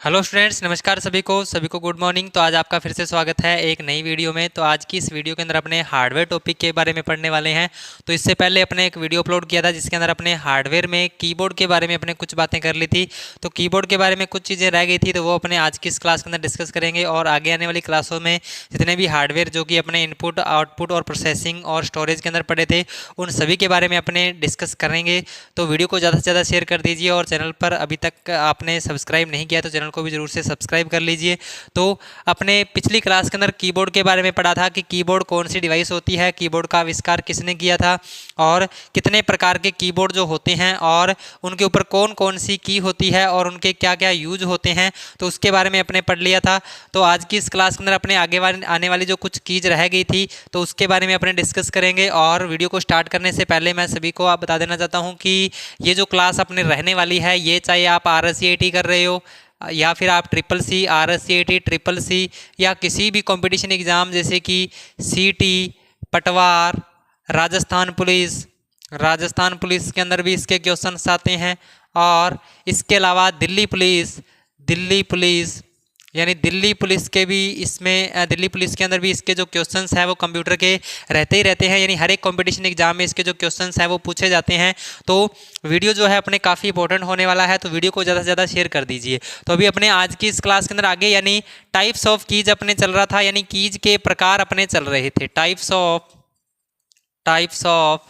Hello students, नमस्कार सभी को गुड मॉर्निंग। तो आज आपका फिर से स्वागत है एक नई वीडियो में। तो आज की इस वीडियो के अंदर अपने हार्डवेयर टॉपिक के बारे में पढ़ने वाले हैं। तो इससे पहले अपने एक वीडियो अपलोड किया था जिसके अंदर अपने हार्डवेयर में कीबोर्ड के बारे में अपने कुछ बातें कर ली थी। तो कीबोर्ड के बारे में कुछ चीज़ें रह गई थी, तो वो अपने आज की इस क्लास के अंदर डिस्कस करेंगे। और आगे आने वाली क्लासों में जितने भी हार्डवेयर जो कि अपने इनपुट, आउटपुट और प्रोसेसिंग और स्टोरेज के अंदर पढ़े थे, उन सभी के बारे में अपने डिस्कस करेंगे। तो वीडियो को ज़्यादा से ज़्यादा शेयर कर दीजिए, और चैनल पर अभी तक आपने सब्सक्राइब नहीं किया तो चैनल को भी जरूर से सब्सक्राइब कर लीजिए। तो अपने पिछली क्लास के अंदर कीबोर्ड के बारे में पढ़ा था कि कीबोर्ड कौन सी डिवाइस होती है, कीबोर्ड का आविष्कार किसने किया था, और कितने प्रकार के कीबोर्ड जो होते हैं और उनके ऊपर कौन कौन सी की होती है और उनके क्या क्या यूज होते हैं, तो उसके बारे में अपने पढ़ लिया था। तो आज की इस क्लास के अंदर अपने आगे आने वाली जो कुछ कीज रह गई थी, तो उसके बारे में अपने डिस्कस करेंगे। और वीडियो को स्टार्ट करने से पहले मैं सभी को आप बता देना चाहता हूँ कि ये जो क्लास अपने रहने वाली है, ये चाहे आप RSCIT कर रहे हो या फिर आप CCC, RSCIT, CCC या किसी भी कंपटीशन एग्ज़ाम जैसे कि CT, पटवार, राजस्थान पुलिस के अंदर भी इसके क्वेश्चंस आते हैं। और इसके अलावा दिल्ली पुलिस यानी दिल्ली पुलिस के भी इसमें दिल्ली पुलिस के अंदर भी इसके जो क्वेश्चंस हैं वो कंप्यूटर के रहते ही रहते हैं। यानी हर एक कंपटीशन एग्जाम में इसके जो क्वेश्चंस हैं वो पूछे जाते हैं। तो वीडियो जो है अपने काफ़ी इंपॉर्टेंट होने वाला है, तो वीडियो को ज़्यादा से ज़्यादा शेयर कर दीजिए। तो अभी अपने आज की इस क्लास के अंदर आगे यानी टाइप्स ऑफ कीज अपने चल रहा था, यानी कीज के प्रकार अपने चल रहे थे। टाइप्स ऑफ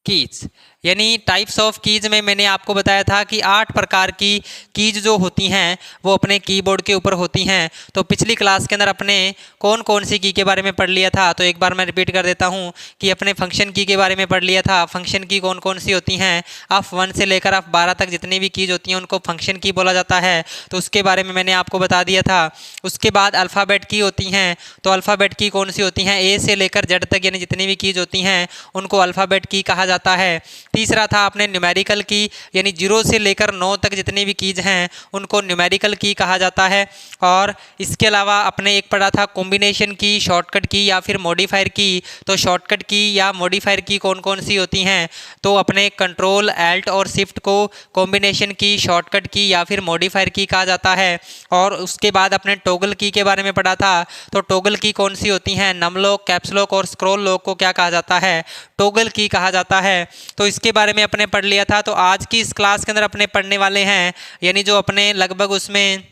कीज, यानी टाइप्स ऑफ कीज में मैंने आपको बताया था कि 8 प्रकार की कीज जो होती हैं वो अपने कीबोर्ड के ऊपर होती हैं। तो पिछली क्लास के अंदर अपने कौन कौन सी की के बारे में पढ़ लिया था, तो एक बार मैं रिपीट कर देता हूं कि अपने फंक्शन की के बारे में पढ़ लिया था। फंक्शन की कौन कौन सी होती हैं, F1 से लेकर F12 तक जितनी भी कीज होती हैं उनको फंक्शन की बोला जाता है, तो उसके बारे में मैंने आपको बता दिया था। उसके बाद अल्फ़ाबेट की होती हैं, तो अल्फ़ाबेट की कौन सी होती हैं, A से लेकर Z तक यानी जितनी भी कीज होती हैं उनको अल्फ़ाबेट की कहा जाता है। तीसरा था आपने न्यूमेरिकल की, यानी 0 से लेकर 9 तक जितनी भी कीज हैं उनको न्यूमेरिकल की कहा जाता है। और इसके अलावा अपने एक पढ़ा था कॉम्बिनेशन की, शॉर्टकट की या फिर मॉडिफायर की। तो शॉर्टकट की या मॉडिफायर की कौन कौन सी होती हैं, तो अपने कंट्रोल, एल्ट और शिफ्ट को कॉम्बिनेशन की, शॉर्टकट की या फिर मॉडिफायर की कहा जाता है। और उसके बाद अपने टॉगल की के बारे में पढ़ा था, तो टॉगल की कौन सी होती हैं, नम लॉक, कैप्स लॉक और स्क्रॉल लॉक को क्या कहा जाता है, टॉगल की कहा जाता है। तो इसके बारे में अपने पढ़ लिया था। तो आज की इस क्लास के अंदर अपने पढ़ने वाले हैं, यानी जो अपने लगभग उसमें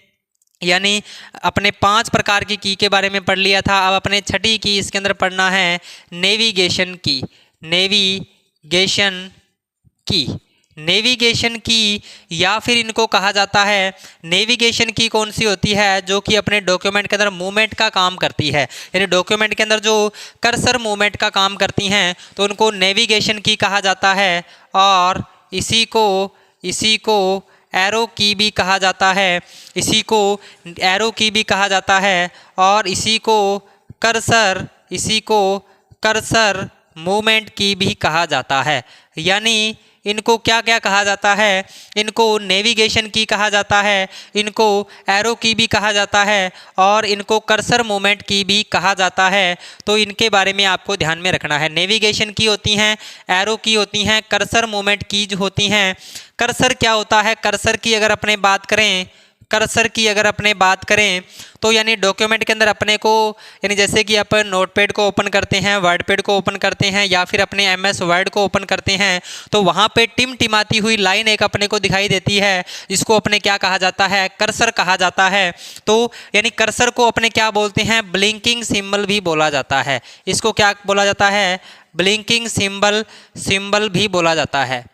यानी अपने 5 प्रकार की के बारे में पढ़ लिया था। अब अपने छठी की इसके अंदर पढ़ना है नेविगेशन की। नेविगेशन की या फिर इनको कहा जाता है, नेविगेशन की कौन सी होती है, जो कि अपने डॉक्यूमेंट के अंदर मूवमेंट का काम करती है, यानी डॉक्यूमेंट के अंदर जो कर्सर मूवमेंट का काम करती हैं तो उनको नेविगेशन की कहा जाता है। और इसी को एरो की भी कहा जाता है, और इसी को कर्सर मूवमेंट की भी कहा जाता है। यानी इनको क्या क्या कहा जाता है, इनको नेविगेशन की कहा जाता है, इनको एरो की भी कहा जाता है और इनको कर्सर मूवमेंट की भी कहा जाता है। तो इनके बारे में आपको ध्यान में रखना है। नेविगेशन की होती हैं, एरो की होती हैं, कर्सर मूवमेंट कीज होती हैं। कर्सर क्या होता है, कर्सर की अगर अपने बात करें तो यानी डॉक्यूमेंट के अंदर अपने को, यानी जैसे कि अपन नोटपैड को ओपन करते हैं, वर्डपैड को ओपन करते हैं या फिर अपने MS वर्ड को ओपन करते हैं, तो वहाँ पे टिमटिमाती हुई लाइन एक अपने को दिखाई देती है, जिसको अपने क्या कहा जाता है, कर्सर कहा जाता है। तो यानी कर्सर को अपने क्या बोलते हैं, ब्लिंकिंग सिंबल भी बोला जाता है। इसको क्या बोला जाता है, ब्लिंकिंग सिंबल भी बोला जाता है,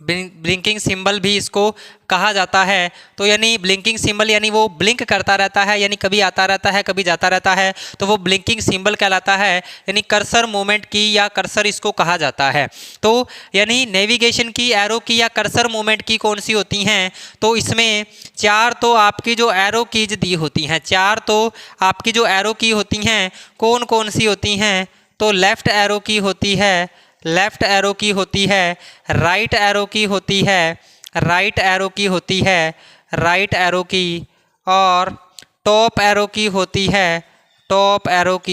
ब्लिंकिंग सिंबल भी इसको कहा जाता है। तो यानी ब्लिंकिंग सिंबल यानी वो ब्लिंक करता रहता है, यानी कभी आता रहता है कभी जाता रहता है, तो वो ब्लिंकिंग सिंबल कहलाता है। यानी कर्सर मूवमेंट की या कर्सर इसको कहा जाता है। तो यानी नेविगेशन की, एरो की या कर्सर मूवमेंट की कौन सी होती हैं, तो इसमें 4 तो आपकी जो एरो कीज दी होती हैं, 4 तो आपकी जो एरो की होती हैं कौन कौन सी होती हैं, तो लेफ्ट एरो की होती है, राइट एरो की होती है, राइट एरो की और टॉप एरो की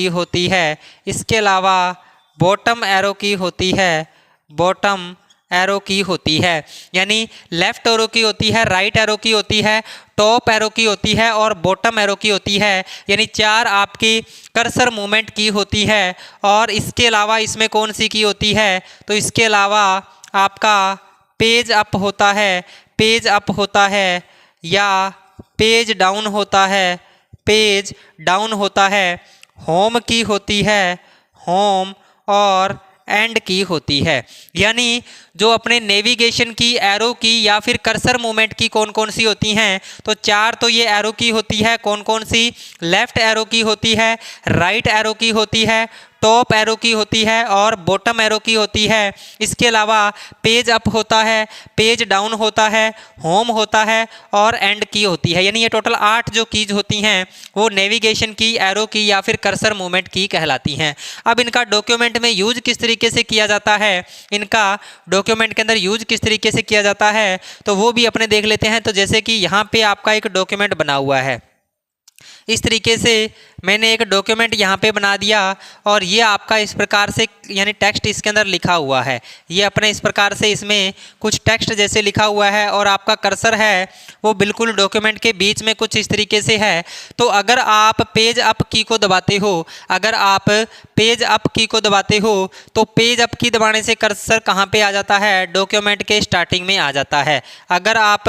होती है। इसके अलावा बॉटम एरो की होती है, बॉटम एरो की होती है, यानी लेफ्ट एरो की होती है, राइट एरो की होती है, टॉप एरो की होती है और बॉटम एरो की होती है, यानी 4 आपकी कर्सर मूवमेंट की होती है। और इसके अलावा इसमें कौन सी की होती है, तो इसके अलावा आपका पेज अप होता है, पेज अप होता है या पेज डाउन होता है, पेज डाउन होता है, होम की होती है, होम और एंड की होती है। यानी जो अपने नेविगेशन की, एरो की या फिर कर्सर मूवमेंट की कौन कौन सी होती हैं, तो 4 तो ये एरो की होती है, कौन कौन सी, लेफ्ट एरो की होती है, राइट एरो की होती है, टॉप एरो की होती है और बॉटम एरो की होती है। इसके अलावा पेज अप होता है, पेज डाउन होता है, होम होता है और एंड की होती है। यानी ये टोटल 8 जो कीज होती हैं वो नेविगेशन की, एरो की या फिर कर्सर मूवमेंट की कहलाती हैं। अब इनका डॉक्यूमेंट में यूज किस तरीके से किया जाता है, इनका डॉक्यूमेंट के अंदर यूज किस तरीके से किया जाता है, तो वो भी अपने देख लेते हैं। तो जैसे कि यहाँ पे आपका एक डॉक्यूमेंट बना हुआ है, इस तरीके से मैंने एक डॉक्यूमेंट यहाँ पे बना दिया और ये आपका इस प्रकार से, यानी टेक्स्ट इसके अंदर लिखा हुआ है, ये अपने इस प्रकार से इसमें कुछ टेक्स्ट जैसे लिखा हुआ है और आपका कर्सर है वो बिल्कुल डॉक्यूमेंट के बीच में कुछ इस तरीके से है। तो अगर आप पेज अप की को दबाते हो, अगर आप पेज अप की को दबाते हो तो पेज अप की दबाने से कर्सर कहाँ पे आ जाता है, डॉक्यूमेंट के स्टार्टिंग में आ जाता है। अगर आप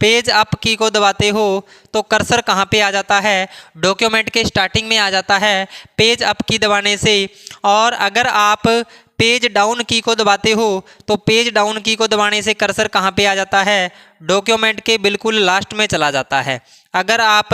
पेज अप की को दबाते हो तो कर्सर कहाँ पे आ जाता है, डॉक्यूमेंट के स्टार्टिंग में आ जाता है पेज अप की दबाने से। और अगर आप पेज डाउन की को दबाते हो तो पेज डाउन की को दबाने से कर्सर कहाँ पे आ जाता है, डॉक्यूमेंट के बिल्कुल लास्ट में चला जाता है। अगर आप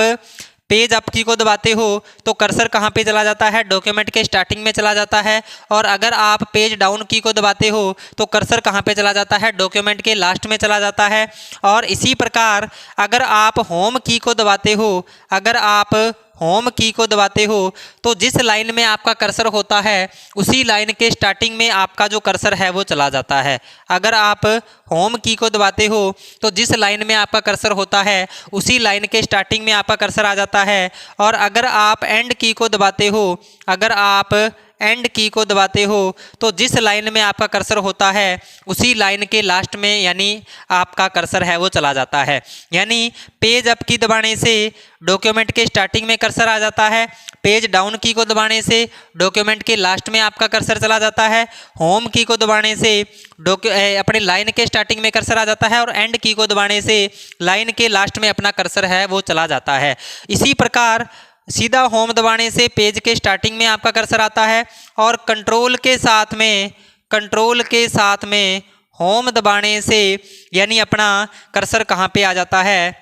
पेज अप की को दबाते हो तो कर्सर कहाँ पे चला जाता है, डॉक्यूमेंट के स्टार्टिंग में चला जाता है। और अगर आप पेज डाउन की को दबाते हो तो कर्सर कहाँ पे चला जाता है, डॉक्यूमेंट के लास्ट में चला जाता है। और इसी प्रकार अगर आप होम की को दबाते हो, अगर आप होम की को दबाते हो तो जिस लाइन में आपका कर्सर होता है उसी लाइन के स्टार्टिंग में आपका जो कर्सर है वो चला जाता है। अगर आप होम की को दबाते हो तो जिस लाइन में आपका कर्सर होता है उसी लाइन के स्टार्टिंग में आपका कर्सर आ जाता है। और अगर आप एंड की को दबाते हो, अगर आप एंड की को दबाते हो तो जिस लाइन में आपका कर्सर होता है उसी लाइन के लास्ट में यानी आपका कर्सर है वो चला जाता है। यानी पेज अप की दबाने से डॉक्यूमेंट के स्टार्टिंग में कर्सर आ जाता है, पेज डाउन की को दबाने से डॉक्यूमेंट के लास्ट में आपका कर्सर चला जाता है, होम की को दबाने से अपने लाइन के स्टार्टिंग में कर्सर आ जाता है और एंड की को दबाने से लाइन के लास्ट में अपना कर्सर है वो चला जाता है। इसी प्रकार सीधा होम दबाने से पेज के स्टार्टिंग में आपका कर्सर आता है और कंट्रोल के साथ में होम दबाने से यानी अपना कर्सर कहाँ पे आ जाता है,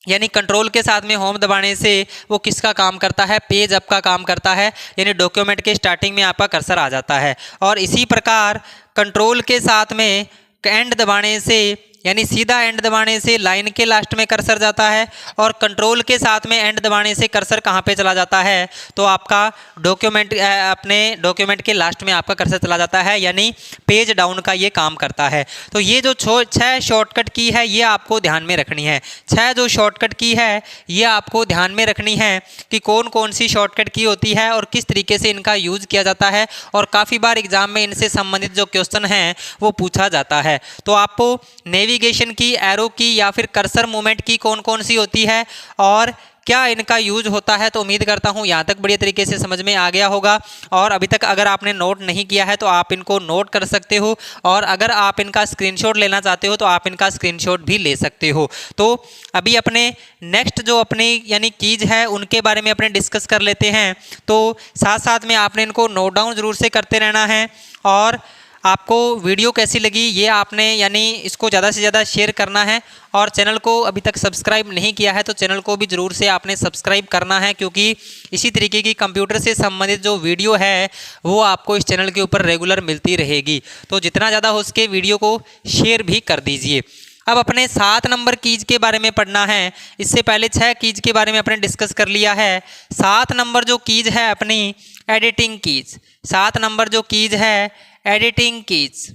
यानी कंट्रोल के साथ में होम दबाने से वो किसका काम करता है, पेज अप का काम करता है, यानी डॉक्यूमेंट के स्टार्टिंग में आपका कर्सर आ जाता है। और इसी प्रकार कंट्रोल के साथ में एंड दबाने से यानी सीधा एंड दबाने से लाइन के लास्ट में कर्सर जाता है और कंट्रोल के साथ में एंड दबाने से कर्सर कहाँ पे चला जाता है, तो आपका डॉक्यूमेंट अपने डॉक्यूमेंट के लास्ट में आपका कर्सर चला जाता है, यानी पेज डाउन का ये काम करता है। तो ये जो 6 शॉर्टकट की है ये आपको ध्यान में रखनी है। 6 जो शॉर्टकट की है ये आपको ध्यान में रखनी है कि कौन कौन सी शॉर्टकट की होती है और किस तरीके से इनका यूज़ किया जाता है। और काफ़ी बार एग्जाम में इनसे संबंधित जो क्वेश्चन हैं वो पूछा जाता है। तो आपको नेविगेशन की, एरो की या फिर कर्सर मूवमेंट की कौन कौन सी होती है और क्या इनका यूज होता है, तो उम्मीद करता हूँ यहाँ तक बढ़िया तरीके से समझ में आ गया होगा। और अभी तक अगर आपने नोट नहीं किया है तो आप इनको नोट कर सकते हो और अगर आप इनका स्क्रीनशॉट लेना चाहते हो तो आप इनका स्क्रीनशॉट भी ले सकते हो। तो अभी अपने नेक्स्ट जो अपने यानी कीज है उनके बारे में अपने डिस्कस कर लेते हैं। तो साथ साथ में आपने इनको नोट डाउन ज़रूर से करते रहना है। और आपको वीडियो कैसी लगी ये आपने यानी इसको ज़्यादा से ज़्यादा शेयर करना है। और चैनल को अभी तक सब्सक्राइब नहीं किया है तो चैनल को भी ज़रूर से आपने सब्सक्राइब करना है, क्योंकि इसी तरीके की कंप्यूटर से संबंधित जो वीडियो है वो आपको इस चैनल के ऊपर रेगुलर मिलती रहेगी। तो जितना ज़्यादा हो सके वीडियो को शेयर भी कर दीजिए। अब अपने 7 नंबर कीज के बारे में पढ़ना है। इससे पहले 6 कीज के बारे में अपने डिस्कस कर लिया है। 7 नंबर जो कीज है अपनी एडिटिंग कीज, 7 नंबर जो कीज है editing keys.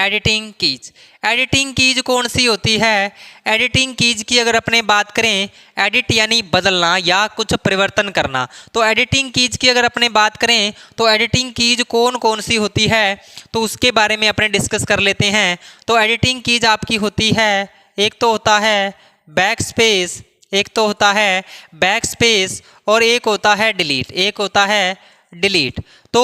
Editing keys. Editing keys कौन सी होती है? एडिटिंग कीज की अगर अपने बात करें, एडिट यानी बदलना या कुछ परिवर्तन करना, तो एडिटिंग कीज की अगर अपने बात करें तो एडिटिंग कीज कौन कौन सी होती है तो उसके बारे में अपने डिस्कस कर लेते हैं। तो एडिटिंग कीज आपकी होती है, एक तो होता है बैक स्पेस, एक तो होता है बैक स्पेस और एक होता है डिलीट, एक होता है डिलीट। तो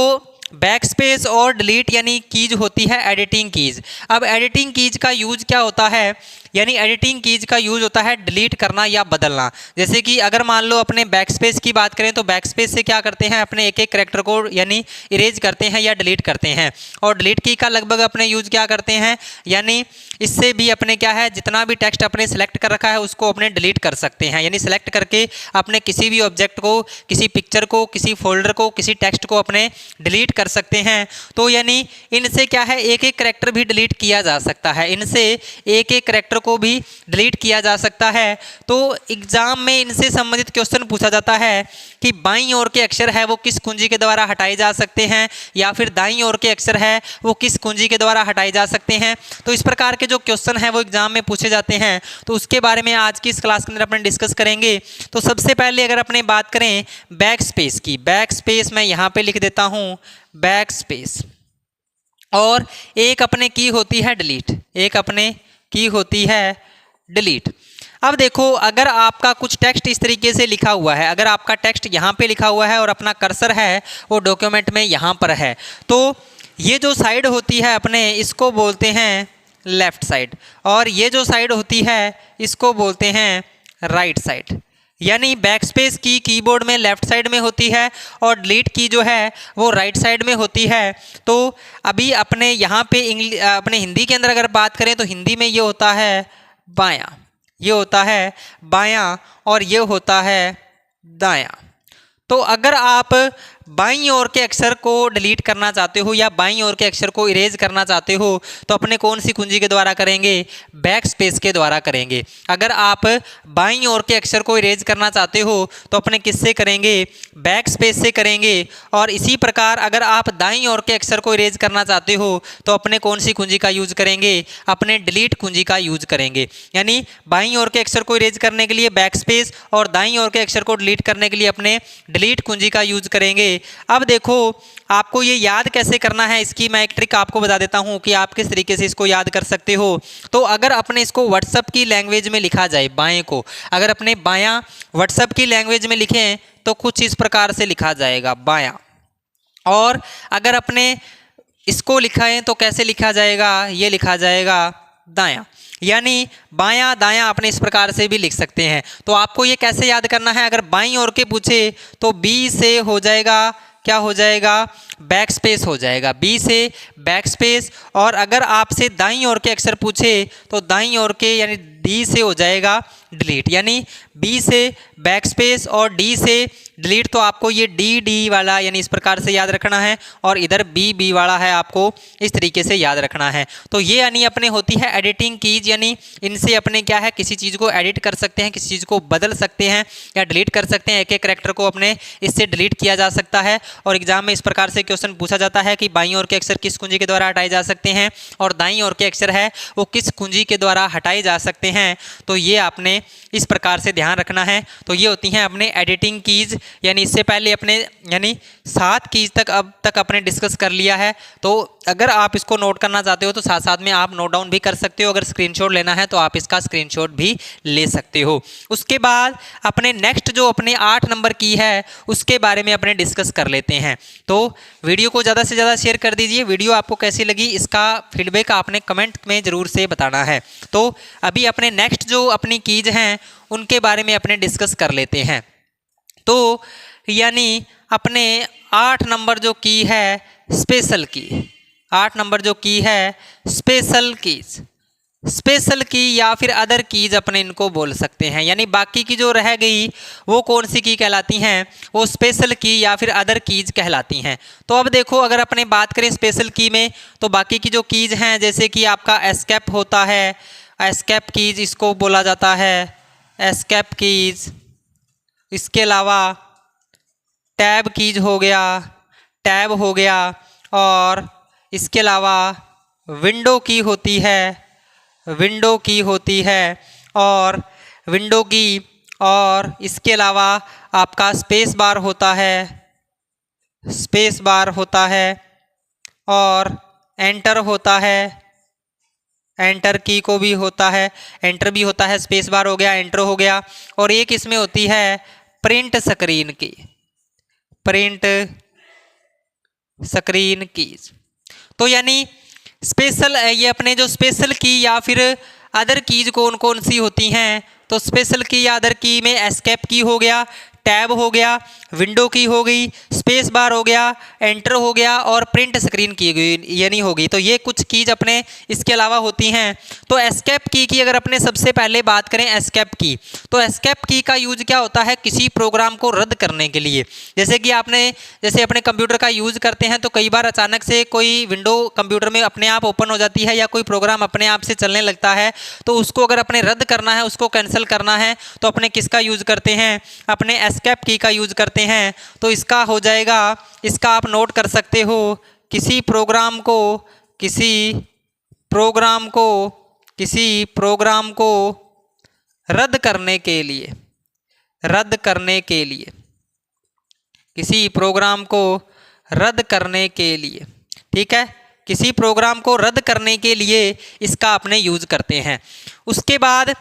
बैक स्पेस और डिलीट यानी कीज होती है एडिटिंग कीज। अब एडिटिंग कीज का यूज क्या होता है, यानी एडिटिंग कीज का यूज होता है डिलीट करना या बदलना। जैसे कि अगर मान लो अपने बैक स्पेस की बात करें तो बैक स्पेस से क्या करते हैं, अपने एक एक कैरेक्टर को यानी इरेज करते हैं या डिलीट करते हैं। और डिलीट की का लगभग अपने यूज क्या करते हैं, यानी इससे भी अपने क्या है, जितना भी टेक्स्ट अपने सेलेक्ट कर रखा है उसको अपने डिलीट कर सकते हैं, यानी सेलेक्ट करके अपने किसी भी ऑब्जेक्ट को, किसी पिक्चर को, किसी फोल्डर को, किसी टेक्स्ट को अपने डिलीट कर सकते हैं। तो यानी इनसे क्या है, एक एक कैरेक्टर भी डिलीट किया जा सकता है, इनसे एक एक कैरेक्टर को भी डिलीट किया जा सकता है। तो एग्जाम में इनसे संबंधित क्वेश्चन पूछा जाता है कि बाईं ओर के अक्षर है वो किस कुंजी के द्वारा हटाए जा सकते हैं, या फिर दाईं ओर के अक्षर है वो किस कुंजी के द्वारा हटाए जा सकते हैं। तो इस प्रकार के जो क्वेश्चन है वो एग्जाम में पूछे जाते हैं, तो उसके बारे में आज की इस क्लास के अंदर अपने डिस्कस करेंगे। तो सबसे पहले अगर अपने बात करें बैक स्पेस की, बैक स्पेस मैं यहाँ पे लिख देता हूँ बैक स्पेस, और एक अपने की होती है डिलीट, एक अपने की होती है डिलीट। अब देखो अगर आपका कुछ टेक्स्ट इस तरीके से लिखा हुआ है, अगर आपका टेक्स्ट यहाँ पे लिखा हुआ है और अपना कर्सर है वो डॉक्यूमेंट में यहाँ पर है, तो ये जो साइड होती है अपने इसको बोलते हैं लेफ्ट साइड, और ये जो साइड होती है इसको बोलते हैं राइट साइड। यानी बैक स्पेस की कीबोर्ड में लेफ्ट साइड में होती है और डिलीट की जो है वो राइट साइड में होती है। तो अभी अपने यहाँ पे अपने हिंदी के अंदर अगर बात करें तो हिंदी में ये होता है बायां, ये होता है बायां और ये होता है दायां। तो अगर आप बाईं ओर के अक्षर को डिलीट करना चाहते हो या बाईं ओर के अक्षर को इरेज करना चाहते हो तो अपने कौन सी कुंजी के द्वारा करेंगे, बैक स्पेस के द्वारा करेंगे। अगर आप बाईं ओर के अक्षर को इरेज करना चाहते हो तो अपने किससे करेंगे, बैक स्पेस से करेंगे। और इसी प्रकार अगर आप दाईं ओर के अक्षर को इरेज करना चाहते हो तो अपने कौन सी कुंजी का यूज करेंगे, अपने डिलीट कुंजी का यूज करेंगे। यानी बाईं ओर के अक्षर को इरेज करने के लिए बैक स्पेस और दाईं ओर के अक्षर को डिलीट करने के लिए अपने डिलीट कुंजी का यूज करेंगे। अब देखो आपको ये याद कैसे करना है, इसकी मैं एक ट्रिक आपको बता देता हूं कि आप किस तरीके से इसको याद कर सकते हो। तो अगर अपने इसको व्हाट्सएप की लैंग्वेज में लिखा जाए, बाएं को अगर अपने बायां व्हाट्सएप की लैंग्वेज में लिखें तो कुछ इस प्रकार से लिखा जाएगा बायां, और अगर अपने इसको लिखाएं तो कैसे लिखा जाएगा, ये लिखा जाएगा दायां। यानी बायां दायां अपने इस प्रकार से भी लिख सकते हैं। तो आपको ये कैसे याद करना है, अगर बाईं ओर के पूछे तो बी से हो जाएगा, क्या हो जाएगा, बैक स्पेस हो जाएगा, बी से बैक स्पेस। और अगर आपसे दाईं ओर के अक्षर पूछे तो दाईं ओर के यानी डी से हो जाएगा डिलीट, यानी बी से बैक स्पेस और डी से डिलीट। तो आपको ये डी डी वाला यानी इस प्रकार से याद रखना है, और इधर बी बी वाला है आपको इस तरीके से याद रखना है। तो ये यानी अपने होती है एडिटिंग कीज, यानी इनसे अपने क्या है किसी चीज़ को एडिट कर सकते हैं, किसी चीज़ को बदल सकते हैं या डिलीट कर सकते हैं। एक एक कैरेक्टर को अपने इससे डिलीट किया जा सकता है। और एग्जाम में इस प्रकार से क्वेश्चन पूछा जाता है कि बाईं ओर के अक्षर किस कुंजी के द्वारा हटाए जा सकते हैं और दाईं ओर के अक्षर है वो किस कुंजी के द्वारा हटाए जा सकते हैं। तो ये आपने इस प्रकार से ध्यान रखना है। तो ये होती हैं अपने एडिटिंग कीज, यानी इससे पहले अपने यानी 7 कीज तक अब तक अपने डिस्कस कर लिया है। तो अगर आप इसको नोट करना चाहते हो तो साथ साथ में आप नोट डाउन भी कर सकते हो, अगर स्क्रीनशॉट लेना है तो आप इसका स्क्रीनशॉट भी ले सकते हो। उसके बाद अपने नेक्स्ट जो अपने 8 नंबर की है उसके बारे में अपने डिस्कस कर लेते हैं। तो वीडियो को ज़्यादा से ज़्यादा शेयर कर दीजिए। वीडियो आपको कैसी लगी इसका फीडबैक आपने कमेंट में ज़रूर से बताना है। तो अभी अपने नेक्स्ट जो अपनी कीज हैं उनके बारे में अपने डिस्कस कर लेते हैं। तो यानी अपने 8 नंबर जो की है स्पेशल की, 8 नंबर जो की है स्पेशल कीज, स्पेशल की या फिर अदर कीज अपने इनको बोल सकते हैं। यानी बाकी की जो रह गई वो कौन सी की कहलाती हैं, वो स्पेशल की या फिर अदर कीज कहलाती हैं। तो अब देखो अगर अपने बात करें स्पेशल की में तो बाकी की जो कीज हैं जैसे कि आपका एस्केप होता है, एस्केप कीज इसको बोला जाता है एस्केप कीज। इसके अलावा टैब कीज हो गया, टैब हो गया, और इसके अलावा विंडो की होती है, विंडो की होती है, और विंडो की, और इसके अलावा आपका स्पेस बार होता है, स्पेस बार होता है, और एंटर होता है, एंटर की को भी होता है, एंटर भी होता है, स्पेस बार हो गया, एंटर हो गया, और एक इसमें होती है प्रिंट स्क्रीन की, प्रिंट स्क्रीन कीज। तो यानी स्पेशल, ये अपने जो स्पेशल की या फिर अदर कीज कौन कौन सी होती हैं, तो स्पेशल की या अदर की में एस्केप की हो गया, टैब हो गया, विंडो की हो गई, स्पेस बार हो गया, एंटर हो गया, और प्रिंट स्क्रीन की गई यानी होगी। तो ये कुछ कीज अपने इसके अलावा होती हैं। तो एस्केप की अगर अपने सबसे पहले बात करें एस्केप की, तो एस्केप की का यूज क्या होता है, किसी प्रोग्राम को रद्द करने के लिए। जैसे कि आपने जैसे अपने कंप्यूटर का यूज करते हैं तो कई बार अचानक से कोई विंडो कंप्यूटर में अपने आप ओपन हो जाती है या कोई प्रोग्राम अपने आप से चलने लगता है, तो उसको अगर अपने रद्द करना है, उसको कैंसिल करना है, तो अपने किसका यूज करते हैं, अपने एस्केप की का यूज करते हैं। तो इसका हो जाएगा, इसका आप नोट कर सकते हो, किसी प्रोग्राम को, किसी प्रोग्राम को, किसी प्रोग्राम को रद्द करने के लिए, रद्द करने के लिए, किसी प्रोग्राम को रद्द करने के लिए, ठीक है, किसी प्रोग्राम को रद्द करने के लिए इसका अपने यूज करते हैं। उसके बाद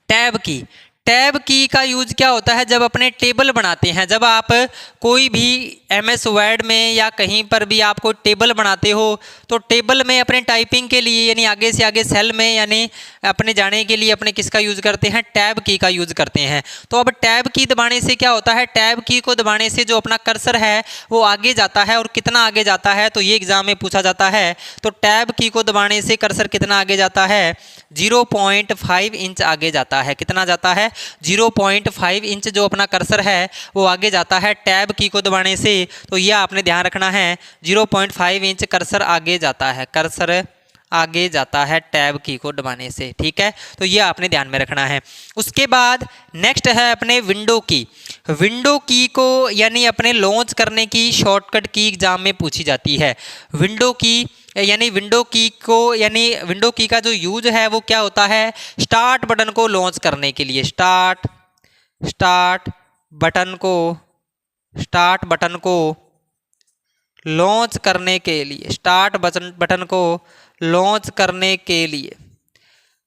टैब की, टैब की का यूज क्या होता है, जब अपने टेबल बनाते हैं, जब आप कोई भी MS वर्ड में या कहीं पर भी आप कोई टेबल बनाते हो, तो टेबल में अपने टाइपिंग के लिए यानी आगे से आगे सेल में यानी अपने जाने के लिए अपने किसका यूज करते हैं, टैब की का यूज करते हैं। तो अब टैब की दबाने से क्या होता है, टैब की को दबाने से जो अपना कर्सर है वो आगे जाता है, और कितना आगे जाता है, तो ये एग्जाम में पूछा जाता है। तो टैब की को दबाने से कर्सर कितना आगे जाता है, 0.5 इंच आगे जाता है। कितना जाता है, 0.5 इंच जो अपना कर्सर है वो आगे जाता है टैब की को दबाने से। तो यह आपने ध्यान रखना है, 0.5 इंच कर्सर आगे जाता है, कर्सर आगे जाता है टैब की को दबाने से, ठीक है। तो यह आपने ध्यान में रखना है। उसके बाद नेक्स्ट है अपने विंडो की। विंडो की को यानी अपने लॉन्च करने की शॉर्टकट की एग्जाम में पूछी जाती है। विंडो की यानी विंडो की को यानी विंडो की का जो यूज है वो क्या होता है, स्टार्ट बटन को लॉन्च करने के लिए, स्टार्ट बटन को, स्टार्ट बटन को लॉन्च करने के लिए, स्टार्ट बटन को लॉन्च करने के लिए,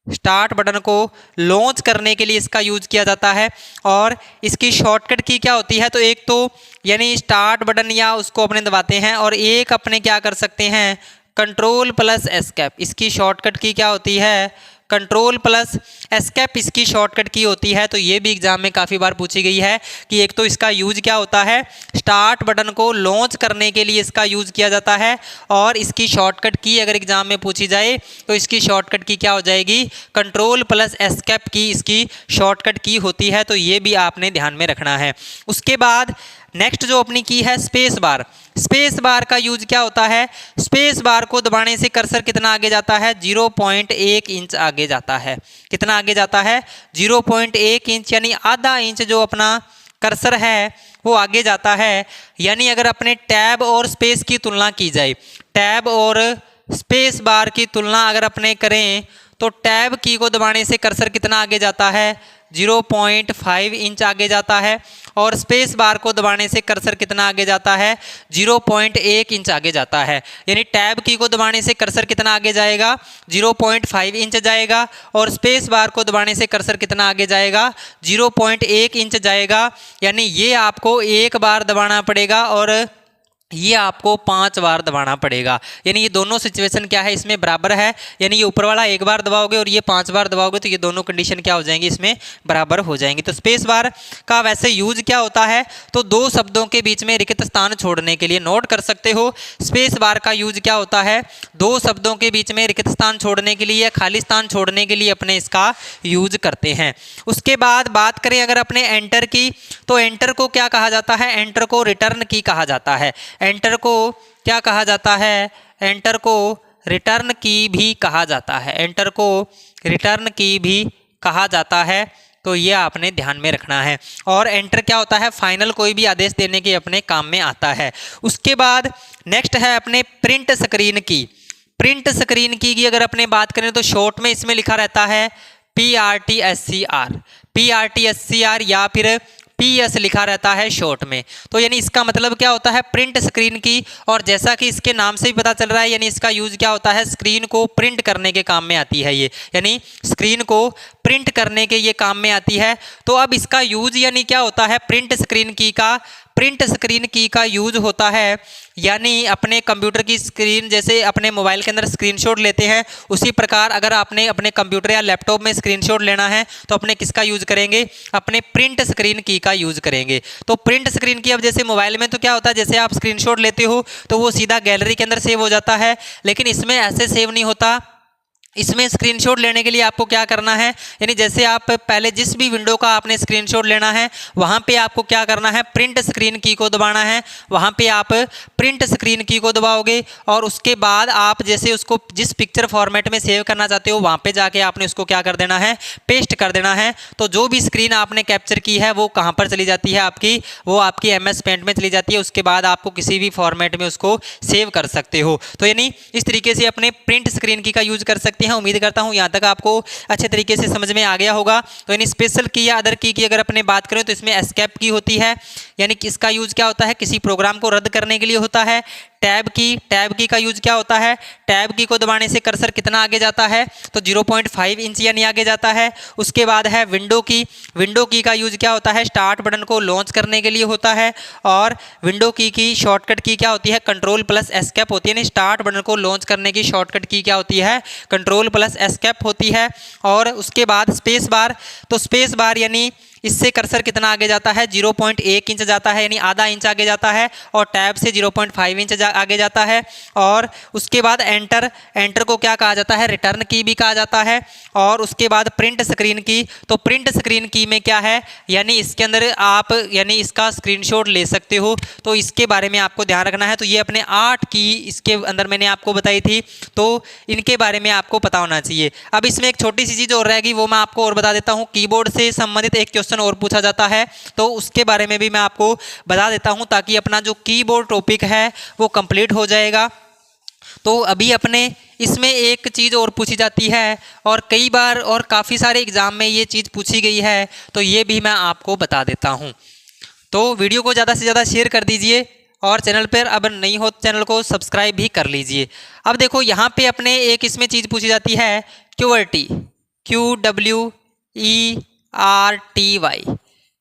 स्टार्ट बटन को लॉन्च करने के लिए इसका यूज किया जाता है। और इसकी शॉर्टकट की क्या होती है, तो एक तो यानी स्टार्ट बटन या उसको अपने दबाते हैं, और एक अपने क्या कर सकते हैं, कंट्रोल प्लस एस्केप। इसकी शॉर्टकट की क्या होती है, कंट्रोल प्लस एस्केप इसकी शॉर्टकट की होती है। तो ये भी एग्जाम में काफ़ी बार पूछी गई है कि एक तो इसका यूज क्या होता है, स्टार्ट बटन को लॉन्च करने के लिए इसका यूज किया जाता है, और इसकी शॉर्टकट की अगर एग्जाम में पूछी जाए तो इसकी शॉर्टकट की क्या हो जाएगी, कंट्रोल प्लस एस्केप की इसकी शॉर्टकट की होती है। तो ये भी आपने ध्यान में रखना है। उसके बाद नेक्स्ट जो अपनी की है स्पेस बार। स्पेस बार का यूज क्या होता है, स्पेस बार को दबाने से कर्सर कितना आगे जाता है, 0.1 इंच आगे जाता है। कितना आगे जाता है, 0.1 इंच यानी आधा इंच जो अपना कर्सर है वो आगे जाता है। यानी अगर अपने टैब और स्पेस की तुलना की जाए, टैब और स्पेस बार की तुलना अगर अपने करें, तो टैब की को दबाने से कर्सर कितना आगे जाता है, 0.5 इंच आगे जाता है, और स्पेस बार को दबाने से कर्सर कितना आगे जाता है, 0.1 इंच आगे जाता है। यानी टैब की को दबाने से कर्सर कितना आगे जाएगा, 0.5 इंच जाएगा, और स्पेस बार को दबाने से कर्सर कितना आगे जाएगा, 0.1 इंच जाएगा। यानी ये आपको एक बार दबाना पड़ेगा और ये आपको 5 बार दबाना पड़ेगा। यानी ये दोनों सिचुएशन क्या है, इसमें बराबर है। यानी ये ऊपर वाला एक बार दबाओगे और ये 5 बार दबाओगे, तो ये दोनों कंडीशन क्या हो जाएंगी, इसमें बराबर हो जाएंगी। तो स्पेस बार का वैसे यूज क्या होता है, तो दो शब्दों के बीच में रिक्त स्थान छोड़ने के लिए, नोट कर सकते हो। स्पेस बार का यूज क्या होता है, दो शब्दों के बीच में रिक्त स्थान छोड़ने के लिए, खाली स्थान छोड़ने के लिए अपने इसका यूज करते हैं। उसके बाद बात करें अगर अपने एंटर की, तो एंटर को क्या कहा जाता है, एंटर को रिटर्न की कहा जाता है। एंटर को क्या कहा जाता है, एंटर को रिटर्न की भी कहा जाता है, एंटर को रिटर्न की भी कहा जाता है। तो ये आपने ध्यान में रखना है। और एंटर क्या होता है, फाइनल कोई भी आदेश देने के अपने काम में आता है। उसके बाद नेक्स्ट है अपने प्रिंट स्क्रीन की। प्रिंट स्क्रीन की अगर अपने बात करें तो शॉर्ट में इसमें लिखा रहता है PRTSCR या फिर PS लिखा रहता है शॉर्ट में। तो यानी इसका मतलब क्या होता है, प्रिंट स्क्रीन की। और जैसा कि इसके नाम से भी पता चल रहा है, यानी इसका यूज क्या होता है, स्क्रीन को प्रिंट करने के काम में आती है ये, यानी स्क्रीन को प्रिंट करने के ये काम में आती है। तो अब इसका यूज यानी क्या होता है, प्रिंट स्क्रीन की का यूज होता है यानी अपने कंप्यूटर की स्क्रीन, जैसे अपने मोबाइल के अंदर स्क्रीनशॉट लेते हैं, उसी प्रकार अगर आपने अपने कंप्यूटर या लैपटॉप में स्क्रीनशॉट लेना है तो अपने किसका यूज करेंगे, अपने प्रिंट स्क्रीन की का यूज करेंगे। तो प्रिंट स्क्रीन की, अब जैसे मोबाइल में तो क्या होता है, जैसे आप स्क्रीनशॉट लेते हो तो वो सीधा गैलरी के अंदर सेव हो जाता है, लेकिन इसमें ऐसे सेव नहीं होता। इसमें स्क्रीनशॉट लेने के लिए आपको क्या करना है, यानी जैसे आप पहले जिस भी विंडो का आपने स्क्रीनशॉट लेना है वहाँ पे आपको क्या करना है, प्रिंट स्क्रीन की को दबाना है। वहाँ पे आप प्रिंट स्क्रीन की को दबाओगे और उसके बाद आप जैसे उसको जिस पिक्चर फॉर्मेट में सेव करना चाहते हो वहाँ पे जाके आपने उसको क्या कर देना है, पेस्ट कर देना है। तो जो भी स्क्रीन आपने कैप्चर की है वो कहाँ पर चली जाती है आपकी, वो आपकी MS पेंट में चली जाती है। उसके बाद आपको किसी भी फॉर्मेट में उसको सेव कर सकते हो। तो यानी इस तरीके से अपने प्रिंट स्क्रीन की का यूज कर सकते हैं। उम्मीद करता हूं यहां तक आपको अच्छे तरीके से समझ में आ गया होगा। तो यानी स्पेशल की या अदर की अगर अपने बात करें तो इसमें एस्केप की होती है, यानी कि इसका यूज क्या होता है, किसी प्रोग्राम को रद्द करने के लिए होता है। टैब की का यूज क्या होता है, टैब की को दबाने से कर्सर कितना आगे जाता है, तो 0.5 इंच यानी आगे जाता है। उसके बाद है विंडो की का यूज क्या होता है, स्टार्ट बटन को लॉन्च करने के लिए होता है। और विंडो की शॉर्टकट की क्या होती है, कंट्रोल प्लस एस्केप होती है, यानी स्टार्ट बटन को लॉन्च करने की शॉर्टकट की क्या होती है, कंट्रोल प्लस एस्केप होती है। और उसके बाद स्पेस बार, तो स्पेस बार यानी इससे कर्सर कितना आगे जाता है, 0.1 इंच जाता है, यानी आधा इंच आगे जाता है। और टैब से 0.5 इंच आगे जाता है। और उसके बाद एंटर को क्या कहा जाता है, रिटर्न की भी कहा जाता है। और उसके बाद प्रिंट स्क्रीन की, तो प्रिंट स्क्रीन की में क्या है, यानी इसके अंदर आप यानी इसका स्क्रीनशॉट ले सकते हो। तो इसके बारे में आपको ध्यान रखना है। तो ये अपने 8 की इसके अंदर मैंने आपको बताई थी, तो इनके बारे में आपको पता होना चाहिए। अब इसमें एक छोटी सी चीज़ और रहेगी, वो मैं आपको और बता देता हूँ। कीबोर्ड से संबंधित एक क्वेश्चन और पूछा जाता है, तो उसके बारे में भी मैं आपको बता देता हूं, ताकि अपना जो कीबोर्ड टॉपिक है वो कंप्लीट हो जाएगा। तो अभी अपने इसमें एक चीज़ और पूछी जाती है, और कई बार और काफ़ी सारे एग्जाम में ये चीज़ पूछी गई है, तो ये भी मैं आपको बता देता हूं। तो वीडियो को ज़्यादा से ज़्यादा शेयर कर दीजिए, और चैनल पर अब नहीं हो चैनल को सब्सक्राइब भी कर लीजिए। अब देखो यहाँ पे अपने एक इसमें चीज़ पूछी जाती है, QWERTY,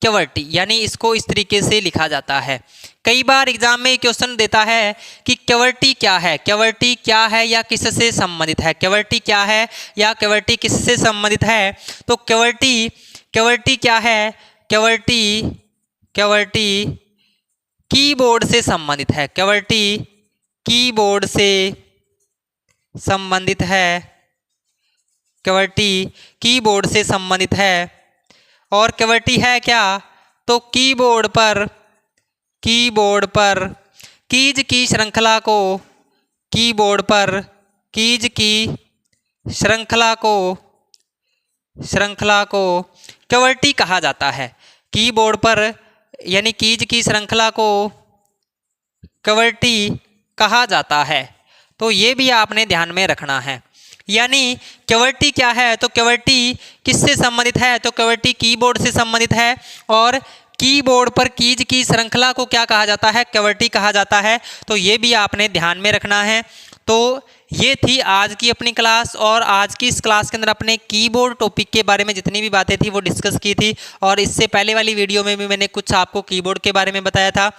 QWERTY, यानी इसको इस तरीके से लिखा जाता है। कई बार एग्जाम में क्वेश्चन देता है कि QWERTY क्या है, QWERTY क्या है या किससे संबंधित है, QWERTY क्या है या QWERTY किससे संबंधित है। तो QWERTY क्या है, QWERTY कीबोर्ड से संबंधित है, QWERTY कीबोर्ड से संबंधित है, QWERTY कीबोर्ड से संबंधित है। और QWERTY है क्या, तो कीबोर्ड पर कीज की श्रृंखला को, कीबोर्ड पर कीज की श्रृंखला को QWERTY कहा जाता है। कीबोर्ड पर यानी कीज की श्रृंखला को QWERTY कहा जाता है। तो ये भी आपने ध्यान में रखना है। यानी QWERTY क्या है, तो QWERTY किससे संबंधित है, तो QWERTY कीबोर्ड से संबंधित है। और कीबोर्ड पर कीज की श्रृंखला को क्या कहा जाता है, QWERTY कहा जाता है। तो ये भी आपने ध्यान में रखना है। तो ये थी आज की अपनी क्लास, और आज की इस क्लास के अंदर अपने कीबोर्ड टॉपिक के बारे में जितनी भी बातें थी वो डिस्कस की थी। और इससे पहले वाली वीडियो में भी मैंने कुछ आपको कीबोर्ड के बारे में बताया था।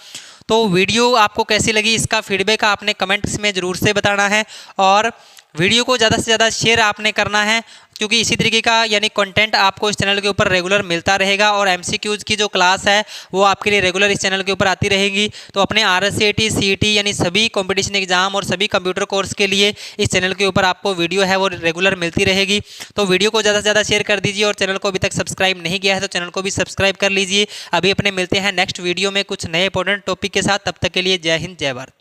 तो वीडियो आपको कैसी लगी, इसका फीडबैक आपने कमेंट्स में ज़रूर से बताना है। और वीडियो को ज़्यादा से ज़्यादा शेयर आपने करना है, क्योंकि इसी तरीके का यानी कंटेंट आपको इस चैनल के ऊपर रेगुलर मिलता रहेगा। और MCQs की जो क्लास है वो आपके लिए रेगुलर इस चैनल के ऊपर आती रहेगी। तो अपने RSAT CET यानी सभी कंपटीशन एग्जाम और सभी कंप्यूटर कोर्स के लिए इस चैनल के ऊपर आपको वीडियो है वो रेगुलर मिलती रहेगी। तो वीडियो को ज़्यादा से ज़्यादा शेयर कर दीजिए, और चैनल को अभी तक सब्सक्राइब नहीं किया है तो चैनल को भी सब्सक्राइब कर लीजिए। अभी अपने मिलते हैं नेक्स्ट वीडियो में कुछ नए इंपॉर्टेंट टॉपिक के साथ। तब तक के लिए जय हिंद, जय भारत।